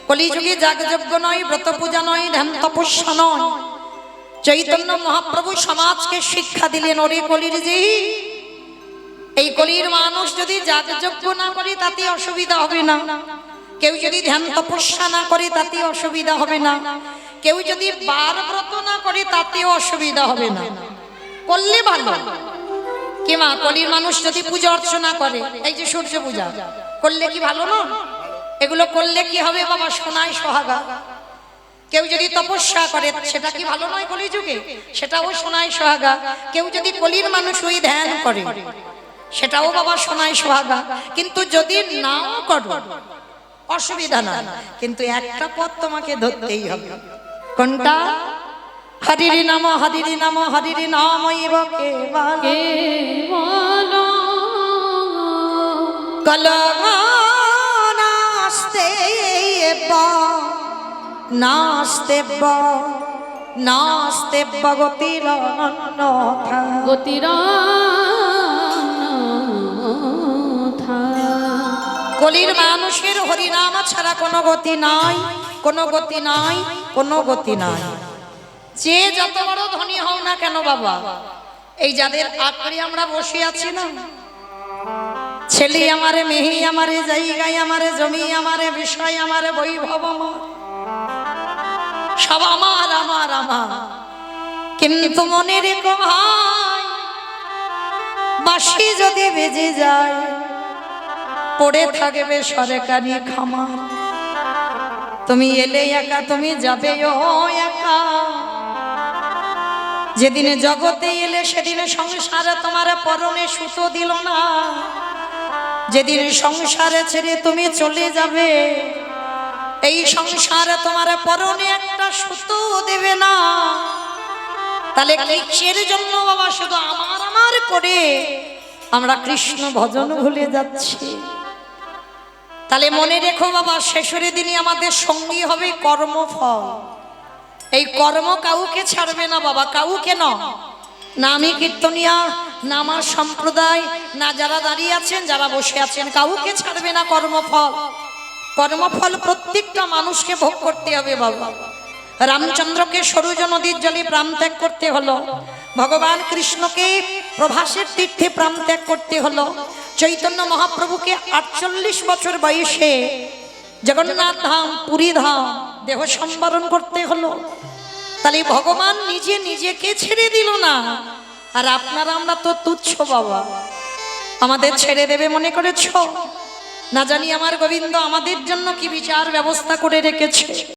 কলিযুগে যাগযজ্ঞ নয়, ব্রত পূজা নয়, ধ্যান তপস্যা নয়, চৈতন্য মহাপ্রভু সমাজকে শিক্ষা দিলেন, ওরে কলির জি, এই কলির মানুষ যদি যাগযজ্ঞ না করে তাতে অসুবিধা হবে না, কেউ যদি ধ্যান তপস্যা না করে তাতে অসুবিধা হবে না, কেউ যদি বার ব্রত না করে তাতেও অসুবিধা হবে না, করলে ভালো। কি মা, কলির মানুষ যদি পূজা অর্চনা করে, এই যে সূর্য পূজা করলে কি ভালো না? এগুলো করলে কি হবে বাবা? সোনায় সোহাগা। কেউ যদি তপস্যা করে সেটা কি ভালো নয়? কলিযুগে সেটাও সোনায় সোহাগা। কেউ যদি কলির মানুষ ওই ধ্যান করে সেটাও বাবা সোনায় সোহাগা। কিন্তু যদি নাও করো অসুবিধা না, কিন্তু একটা পথ তোমাকে ধরতেই হবে। কোনটা? হরিরি নাম, হরিরি নাম, হরিরি নামৈব কেবল কলমাস্তেব নাস্তেব নাস্তেব গতিরন্যথা গতিরন্যথা। কলির মানুষের হরিনাম ছাড়া কোনো গতি নাই, কোনো গতি নাই, কোনো গতি নাই। যে যত বড় ধনী হও না কেন বাবা, এই যাদের আঁকড়ে আমরা বসে আছি না, ছেলে আমারে, মেহি আমারে, জায়গায় আমারে, জমি আমারে, বিষয় আমারে, বৈভব আমার, সব আমার আমার আমার। কিন্তু মনে রেখো ভাই, বাঁশি যদি বেজে যায় পড়ে থাকবে সরকারি খামার। তুমি এলে একা, তুমি যাবে ও একা। যেদিনে জগতে এলে সেদিনে সংসারে তোমার পরনে সুতো দিল না, যেদিন সংসারে ছেড়ে তুমি চলে যাবে এই সংসারে তোমার পরনে একটা সুতো দেবে না। তাহলে কিসের জন্য বাবা শুধু আমার আমার করে আমরা কৃষ্ণ ভজন ভুলে যাচ্ছি? তাহলে মনে রেখো বাবা, শেষের দিনই আমাদের সঙ্গী হবে কর্মফল। এই কর্ম কাউকে ছাড়বে না বাবা, কাউকে না, না আমি কীর্তনিয়া, না আমার সম্প্রদায়, না যারা দাঁড়িয়ে আছেন, যারা বসে আছেন, কাউকে ছাড়বে না কর্মফল। কর্মফল প্রত্যেকটা মানুষকে ভোগ করতে হবে বাবা। রামচন্দ্রকে সরুজ নদীর জলে প্রাণ ত্যাগ করতে হলো, ভগবান কৃষ্ণকে প্রভাসের তীর্থে প্রাণ ত্যাগ করতে হলো, চৈতন্য মহাপ্রভুকে 48 বছর বয়সে জগন্নাথ ধাম, পুরী ধাম দেহ সম্বরণ করতে হলো। তাহলে ভগবান নিজে নিজেকে ছেড়ে দিল না, আর আপনারা আমরা তো তুচ্ছ বাবা, আমাদের ছেড়ে দেবে মনে করেছ? না জানি আমার গোবিন্দ আমাদের জন্য কি বিচার ব্যবস্থা করে রেখেছে।